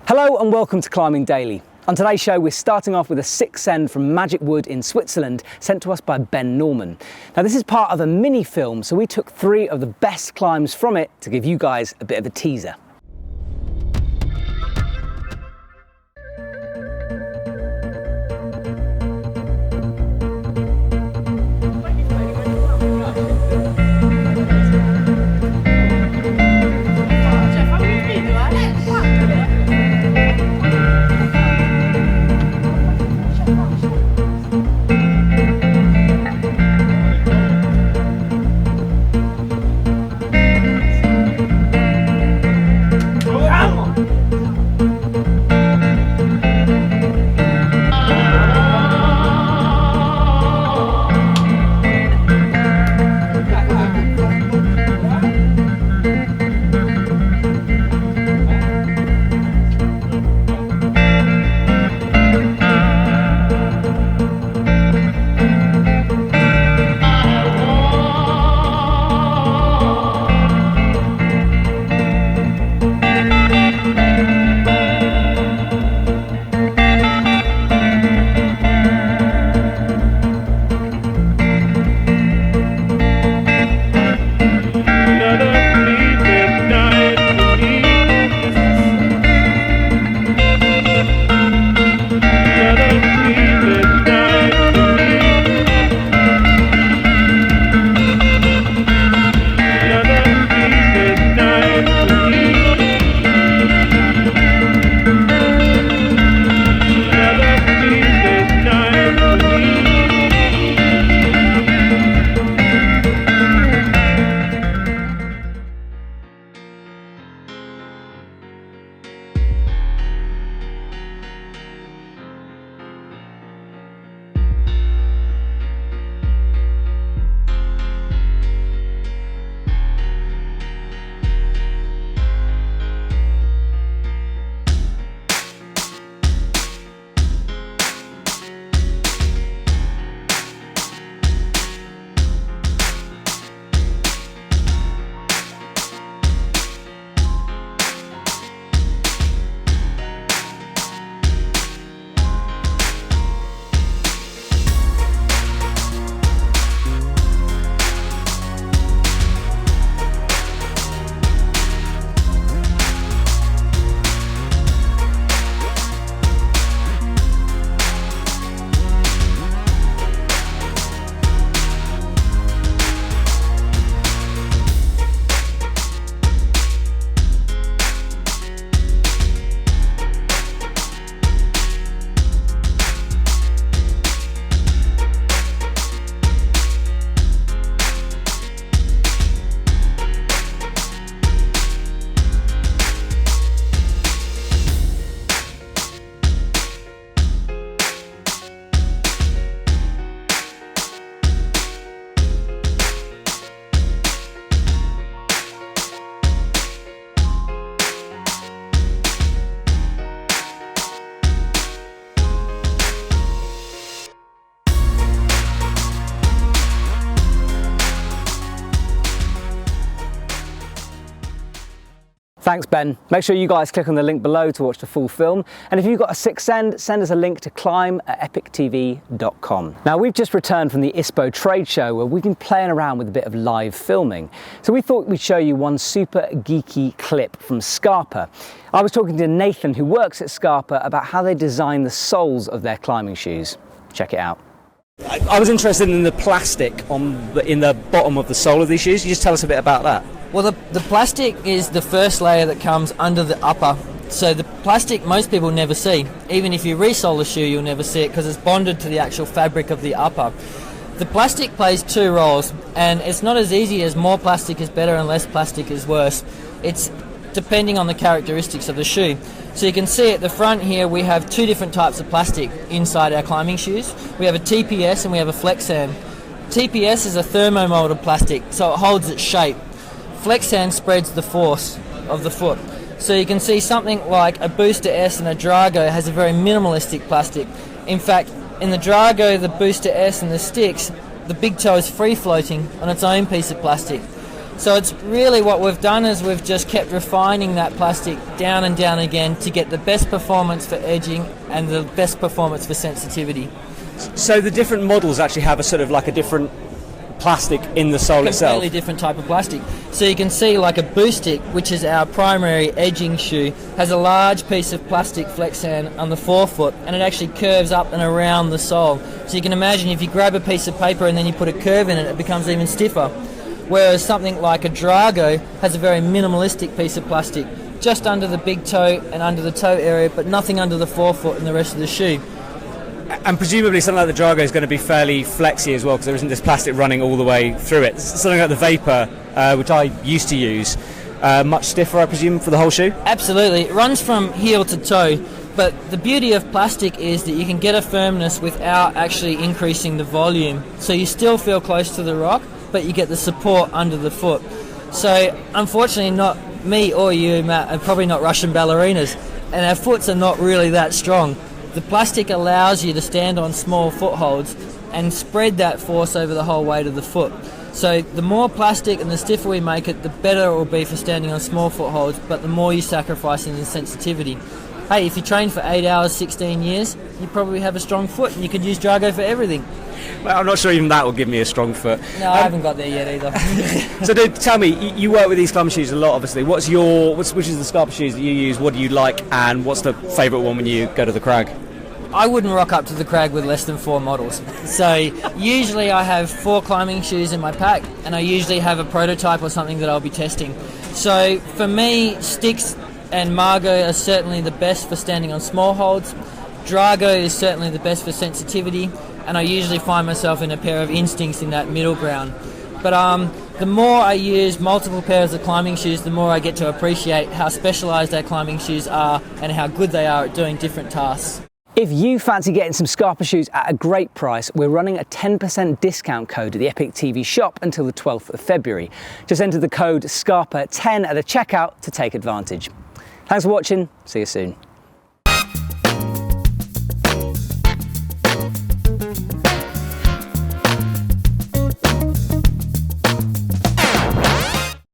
Hello and welcome to Climbing Daily. On today's show we're starting off with a 6th send from Magic Wood in Switzerland sent to us by Ben Norman. Now this is part of a mini film, so we took 3 of the best climbs from it to give you guys a bit of a teaser. Thanks Ben. Make sure you guys click on the link below to watch the full film, and if you've got a 6th send, send us a link to climb@EpicTV.com. Now we've just returned from the ISPO trade show where we've been playing around with a bit of live filming, so we thought we'd show you one super geeky clip from Scarpa. I was talking to Nathan, who works at Scarpa, about how they design the soles of their climbing shoes. Check it out. I was interested in the plastic in the bottom of the sole of these shoes. Can you just tell us a bit about that? Well, the plastic is the first layer that comes under the upper. So the plastic most people never see. Even if you resole the shoe, you'll never see it because it's bonded to the actual fabric of the upper. The plastic plays 2 roles, and it's not as easy as more plastic is better and less plastic is worse. It's depending on the characteristics of the shoe. So you can see at the front here we have 2 different types of plastic inside our climbing shoes. We have a TPS and we have a Flexan. TPS is a thermomolded plastic, so it holds its shape. Flexan spreads the force of the foot. So you can see something like a Booster S and a Drago has a very minimalistic plastic. In fact, in the Drago, the Booster S and the sticks, the big toe is free floating on its own piece of plastic. So it's really what we've done is we've just kept refining that plastic down and down again to get the best performance for edging and the best performance for sensitivity. So the different models actually have a sort of like a different plastic in the sole itself? Completely different type of plastic. So you can see like a Boostic, which is our primary edging shoe, has a large piece of plastic Flexan on the forefoot, and it actually curves up and around the sole. So you can imagine if you grab a piece of paper and then you put a curve in it, it becomes even stiffer. Whereas something like a Drago has a very minimalistic piece of plastic just under the big toe and under the toe area, but nothing under the forefoot and the rest of the shoe. And presumably something like the Drago is going to be fairly flexy as well, because there isn't this plastic running all the way through it. Something like the Vapor, which I used to use, much stiffer, I presume, for the whole shoe? Absolutely. It runs from heel to toe, but the beauty of plastic is that you can get a firmness without actually increasing the volume. So you still feel close to the rock, but you get the support under the foot. So unfortunately not me or you, Matt, and probably not Russian ballerinas, and our foots are not really that strong. The plastic allows you to stand on small footholds and spread that force over the whole weight of the foot. So the more plastic and the stiffer we make it, the better it will be for standing on small footholds, but the more you sacrifice in the sensitivity. Hey, if you train for 8 hours, 16 years, you probably have a strong foot and you could use Drago for everything. Well, I'm not sure even that will give me a strong foot. No, I haven't got there yet either. So dude, tell me, you work with these climbing shoes a lot, obviously. Which is the Scarpa shoes that you use? What do you like, and what's the favourite one when you go to the crag? I wouldn't rock up to the crag with less than 4 models. So usually I have 4 climbing shoes in my pack, and I usually have a prototype or something that I'll be testing. So for me, Styx and Margot are certainly the best for standing on small holds. Drago is certainly the best for sensitivity, and I usually find myself in a pair of Instincts in that middle ground. But the more I use multiple pairs of climbing shoes, the more I get to appreciate how specialised our climbing shoes are and how good they are at doing different tasks. If you fancy getting some Scarpa shoes at a great price, we're running a 10% discount code at the EpicTV shop until the 12th of February. Just enter the code SCARPA10 at the checkout to take advantage. Thanks for watching, see you soon.